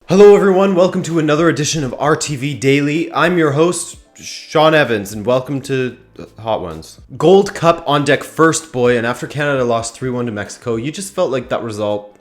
Hello everyone, welcome to another edition of RTV Daily. I'm your host, Sean Evans, and welcome to Hot Ones. Gold Cup on deck first, boy, and after Canada lost 3-1 to Mexico, you just felt like that result,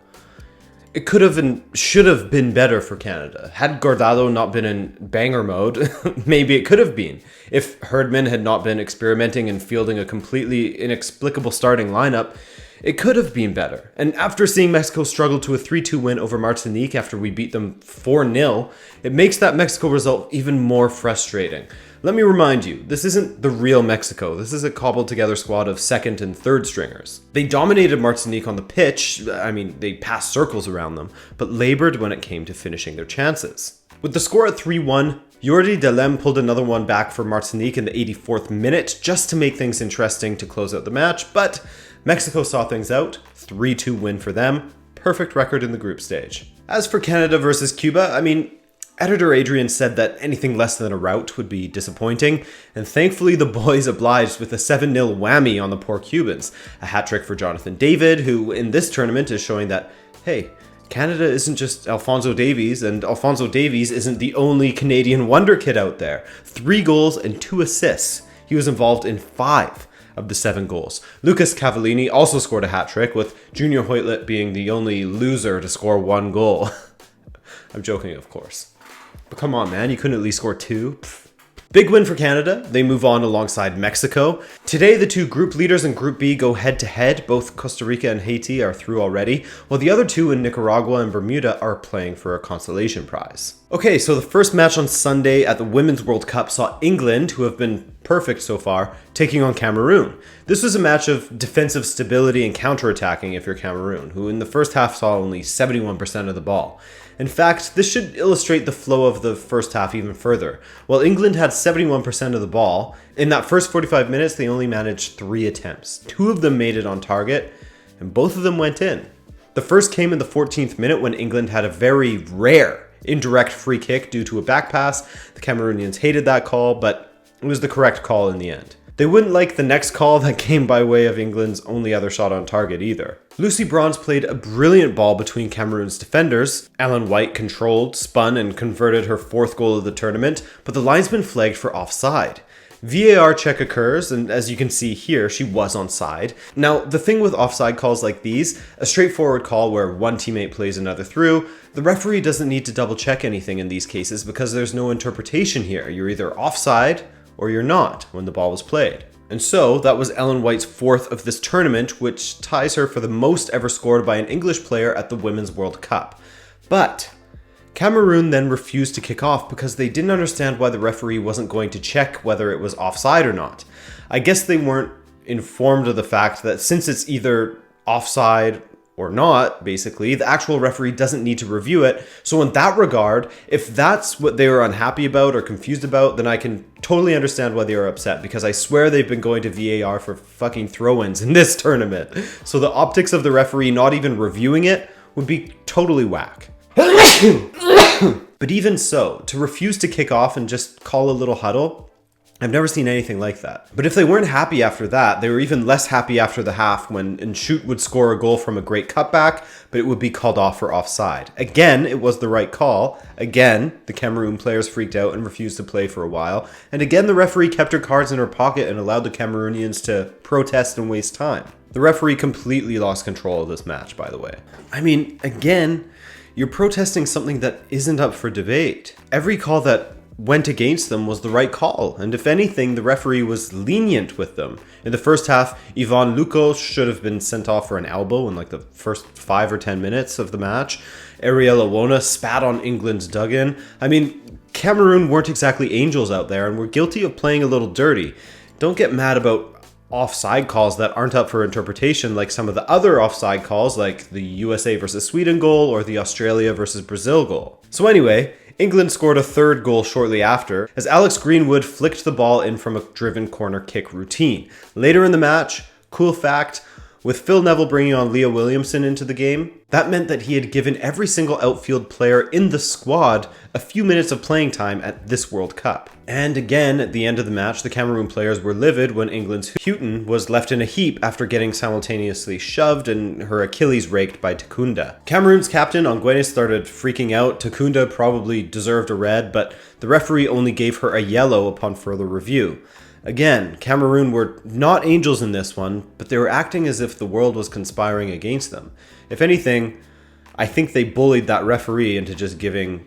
it could have and should have been better for Canada. Had Guardado not been in banger mode, maybe it could have been. If Herdman had not been experimenting and fielding a completely inexplicable starting lineup, it could have been better. And after seeing Mexico struggle to a 3-2 win over Martinique after we beat them 4-0, it makes that Mexico result even more frustrating. Let me remind you, this isn't the real Mexico. This is a cobbled together squad of second and third stringers. They dominated Martinique on the pitch. They passed circles around them, but labored when it came to finishing their chances. With the score at 3-1, Jordi Delem pulled another one back for Martinique in the 84th minute just to make things interesting to close out the match, but Mexico saw things out, 3-2 win for them, perfect record in the group stage. As for Canada versus Cuba, editor Adrian said that anything less than a rout would be disappointing, and thankfully the boys obliged with a 7-0 whammy on the poor Cubans. A hat-trick for Jonathan David, who in this tournament is showing that, hey, Canada isn't just Alphonso Davies, and Alphonso Davies isn't the only Canadian wonder kid out there. 3 goals and 2 assists. He was involved in 5 of the 7 goals. Lucas Cavallini also scored a hat-trick, with Junior Hoytlet being the only loser to score 1 goal. I'm joking, of course. But come on, man, you couldn't at least score 2? Pfft. Big win for Canada. They move on alongside Mexico. Today, the 2 group leaders in Group B go head-to-head. Both Costa Rica and Haiti are through already, while the other 2 in Nicaragua and Bermuda are playing for a consolation prize. Okay, so the first match on Sunday at the Women's World Cup saw England, who have been perfect so far, taking on Cameroon. This was a match of defensive stability and counterattacking if you're Cameroon, who in the first half saw only 71% of the ball. In fact, this should illustrate the flow of the first half even further. While England had 71% of the ball, in that first 45 minutes they only managed 3 attempts. 2 of them made it on target, and both of them went in. The first came in the 14th minute when England had a very rare indirect free kick due to a back pass. The Cameroonians hated that call, but it was the correct call in the end. They wouldn't like the next call that came by way of England's only other shot on target either. Lucy Bronze played a brilliant ball between Cameroon's defenders. Ellen White controlled, spun, and converted her 4th goal of the tournament, but the linesman flagged for offside. VAR check occurs, and as you can see here, she was onside. Now, the thing with offside calls like these, a straightforward call where one teammate plays another through, the referee doesn't need to double check anything in these cases because there's no interpretation here. You're either offside or you're not when the ball was played. And so, that was Ellen White's 4th of this tournament, which ties her for the most ever scored by an English player at the Women's World Cup. But Cameroon then refused to kick off because they didn't understand why the referee wasn't going to check whether it was offside or not. I guess they weren't informed of the fact that since it's either offside or not, basically, the actual referee doesn't need to review it. So in that regard, if that's what they were unhappy about or confused about, then I can totally understand why they were upset, because I swear they've been going to VAR for fucking throw-ins in this tournament. So the optics of the referee not even reviewing it would be totally whack. But even so, to refuse to kick off and just call a little huddle, I've never seen anything like that. But if they weren't happy after that, they were even less happy after the half when Nshoot would score a goal from a great cutback, but it would be called off for offside. Again, it was the right call. Again, the Cameroon players freaked out and refused to play for a while. And again, the referee kept her cards in her pocket and allowed the Cameroonians to protest and waste time. The referee completely lost control of this match, by the way. Again, you're protesting something that isn't up for debate. Every call that went against them was the right call, and if anything, the referee was lenient with them. In the first half, Yvonne Luco should have been sent off for an elbow in the first 5 or 10 minutes of the match. Ariella Wona spat on England's dug-in. Cameroon weren't exactly angels out there and were guilty of playing a little dirty. Don't get mad about offside calls that aren't up for interpretation like some of the other offside calls like the USA versus Sweden goal or the Australia versus Brazil goal. So anyway, England scored a 3rd goal shortly after, as Alex Greenwood flicked the ball in from a driven corner kick routine. Later in the match, cool fact, With Phil Neville bringing on Leah Williamson into the game, that meant that he had given every single outfield player in the squad a few minutes of playing time at this World Cup. And again, at the end of the match, the Cameroon players were livid when England's Houghton was left in a heap after getting simultaneously shoved and her Achilles raked by Takunda. Cameroon's captain, Ongwene, started freaking out. Takunda probably deserved a red, but the referee only gave her a yellow upon further review. Again, Cameroon were not angels in this one, but they were acting as if the world was conspiring against them. If anything, I think they bullied that referee into just giving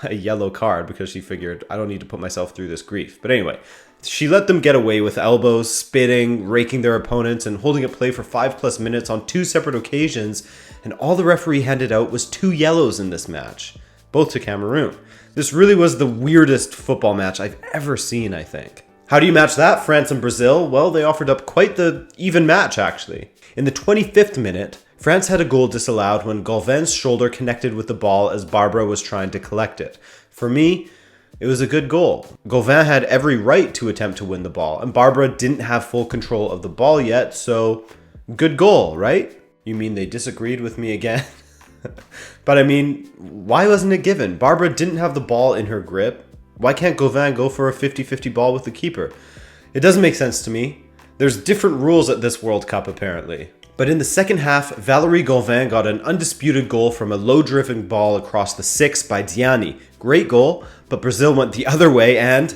a yellow card because she figured, I don't need to put myself through this grief. But anyway, she let them get away with elbows, spitting, raking their opponents, and holding at play for 5+ minutes on 2 separate occasions, and all the referee handed out was 2 yellows in this match, both to Cameroon. This really was the weirdest football match I've ever seen, I think. How do you match that, France and Brazil? Well, they offered up quite the even match, actually. In the 25th minute, France had a goal disallowed when Gauvin shoulder connected with the ball as Barbara was trying to collect it. For me, it was a good goal. Gauvin had every right to attempt to win the ball, and Barbara didn't have full control of the ball yet, so good goal, right? You mean they disagreed with me again? But I mean, why wasn't it given? Barbara didn't have the ball in her grip. Why can't Gauvin go for a 50-50 ball with the keeper? It doesn't make sense to me. There's different rules at this World Cup, apparently. But in the second half, Valérie Gauvin got an undisputed goal from a low-driven ball across the 6 by Diani. Great goal, but Brazil went the other way and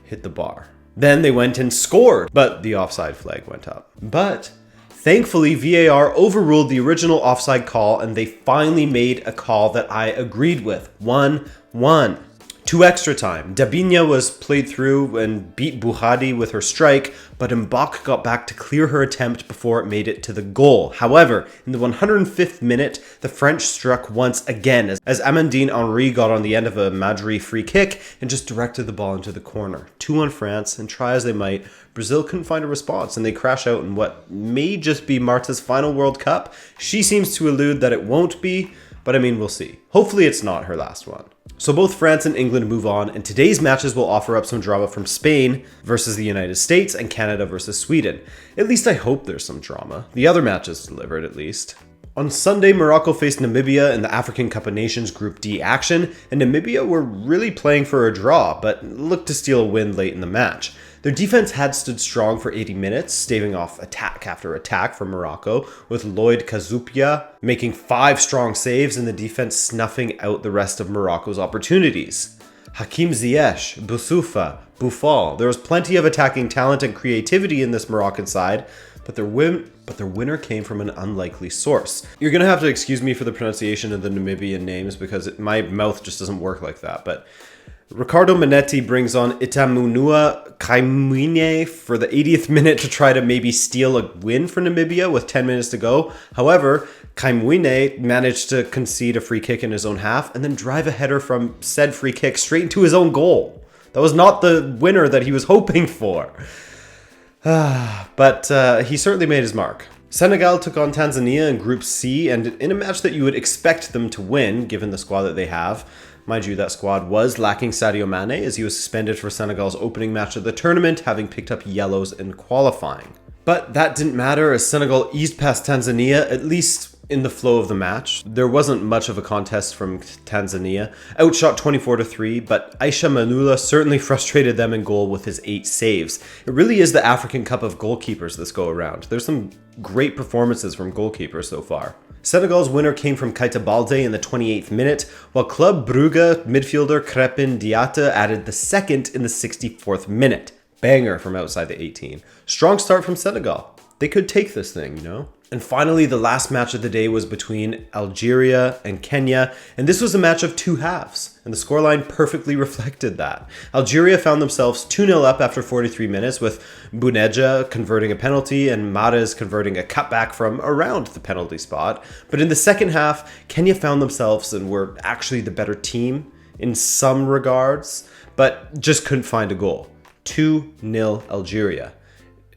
hit the bar. Then they went and scored, but the offside flag went up. But thankfully, VAR overruled the original offside call, and they finally made a call that I agreed with. 1-1. 2 extra time. Dabinia was played through and beat Buhadi with her strike, but Mbok got back to clear her attempt before it made it to the goal. However, in the 105th minute, the French struck once again as Amandine Henry got on the end of a Madri free kick and just directed the ball into the corner. 2-1 France, and try as they might, Brazil couldn't find a response, and they crash out in what may just be Marta's final World Cup. She seems to allude that it won't be, but I mean, we'll see. Hopefully it's not her last one. So both France and England move on, and today's matches will offer up some drama from Spain versus the United States and Canada versus Sweden. At least I hope there's some drama. The other matches delivered, at least. On Sunday, Morocco faced Namibia in the African Cup of Nations Group D action, and Namibia were really playing for a draw, but looked to steal a win late in the match. Their defense had stood strong for 80 minutes, staving off attack after attack from Morocco, with Lloyd Kazupia making 5 strong saves and the defense snuffing out the rest of Morocco's opportunities. Hakim Ziyech, Boussoufa, Buffal. There was plenty of attacking talent and creativity in this Moroccan side, but their winner came from an unlikely source. You're going to have to excuse me for the pronunciation of the Namibian names because my mouth just doesn't work like that, but Ricardo Manetti brings on Itamunua Kaimwine for the 80th minute to try to maybe steal a win for Namibia with 10 minutes to go. However, Kaimwine managed to concede a free kick in his own half and then drive a header from said free kick straight into his own goal. That was not the winner that he was hoping for. But he certainly made his mark. Senegal took on Tanzania in Group C, and in a match that you would expect them to win, given the squad that they have. Mind you, that squad was lacking Sadio Mane as he was suspended for Senegal's opening match of the tournament, having picked up yellows in qualifying. But that didn't matter as Senegal eased past Tanzania, at least in the flow of the match. There wasn't much of a contest from Tanzania. Outshot 24-3, but Aisha Manula certainly frustrated them in goal with his 8 saves. It really is the African Cup of goalkeepers this go around. There's some great performances from goalkeepers so far. Senegal's winner came from Keita Balde in the 28th minute, while Club Brugge midfielder Crepin Diatta added the second in the 64th minute. Banger from outside the 18. Strong start from Senegal. They could take this thing, you know? And finally, the last match of the day was between Algeria and Kenya, and this was a match of 2 halves, and the scoreline perfectly reflected that. Algeria found themselves 2-0 up after 43 minutes, with Buneja converting a penalty and Mahrez converting a cutback from around the penalty spot. But in the second half, Kenya found themselves and were actually the better team in some regards, but just couldn't find a goal. 2-0 Algeria.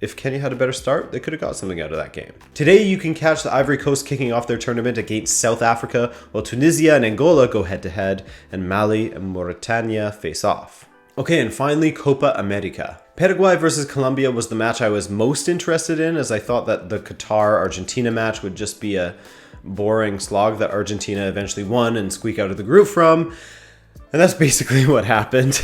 If Kenya had a better start, they could have got something out of that game. Today, you can catch the Ivory Coast kicking off their tournament against South Africa, while Tunisia and Angola go head-to-head, and Mali and Mauritania face off. Okay, and finally, Copa America. Paraguay versus Colombia was the match I was most interested in, as I thought that the Qatar-Argentina match would just be a boring slog that Argentina eventually won and squeak out of the group from. And that's basically what happened.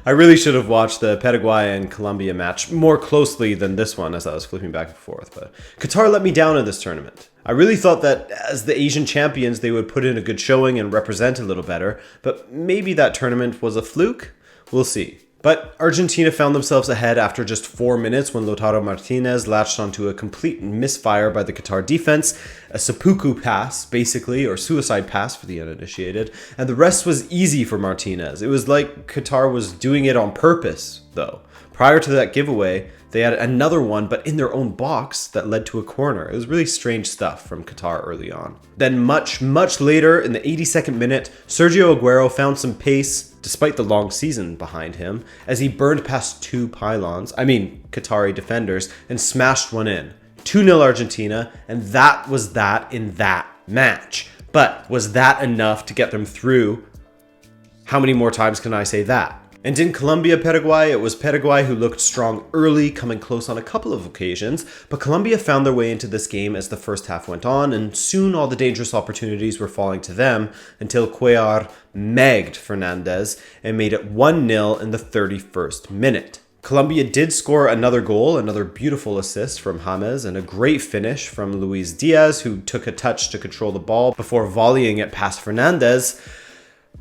I really should have watched the Paraguay and Colombia match more closely than this one as I was flipping back and forth, but Qatar let me down in this tournament. I really thought that as the Asian champions they would put in a good showing and represent a little better, but maybe that tournament was a fluke? We'll see. But Argentina found themselves ahead after just 4 minutes when Lautaro Martinez latched onto a complete misfire by the Qatar defense, a seppuku pass, basically, or suicide pass for the uninitiated, and the rest was easy for Martinez. It was like Qatar was doing it on purpose, though. Prior to that giveaway, they had another one, but in their own box, that led to a corner. It was really strange stuff from Qatar early on. Then much later, in the 82nd minute, Sergio Aguero found some pace, despite the long season behind him, as he burned past 2 Qatari defenders, and smashed one in. 2-0 Argentina, and that was that in that match. But was that enough to get them through? How many more times can I say that? And in Colombia-Paraguay, it was Paraguay who looked strong early, coming close on a couple of occasions, but Colombia found their way into this game as the first half went on, and soon all the dangerous opportunities were falling to them until Cuellar megged Fernandez and made it 1-0 in the 31st minute. Colombia did score another goal, another beautiful assist from James, and a great finish from Luis Diaz, who took a touch to control the ball before volleying it past Fernandez.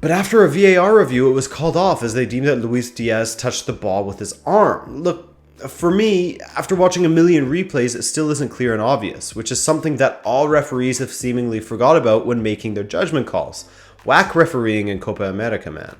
But after a VAR review, it was called off as they deemed that Luis Diaz touched the ball with his arm. Look, for me, after watching a million replays, it still isn't clear and obvious, which is something that all referees have seemingly forgot about when making their judgment calls. Whack refereeing in Copa America, man.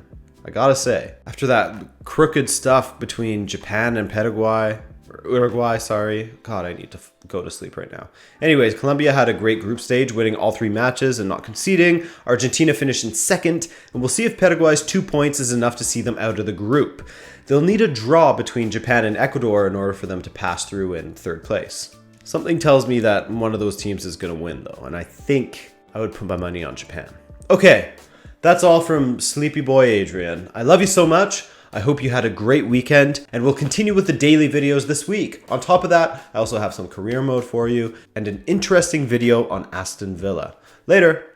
I gotta say. After that crooked stuff between Japan and Uruguay, sorry. God, I need to go to sleep right now. Anyways, Colombia had a great group stage, winning all 3 matches and not conceding. Argentina finished in second, and we'll see if Paraguay's 2 points is enough to see them out of the group. They'll need a draw between Japan and Ecuador in order for them to pass through in 3rd place. Something tells me that one of those teams is going to win, though, and I think I would put my money on Japan. Okay, that's all from Sleepy Boy Adrian. I love you so much. I hope you had a great weekend, and we'll continue with the daily videos this week. On top of that, I also have some career mode for you and an interesting video on Aston Villa. Later!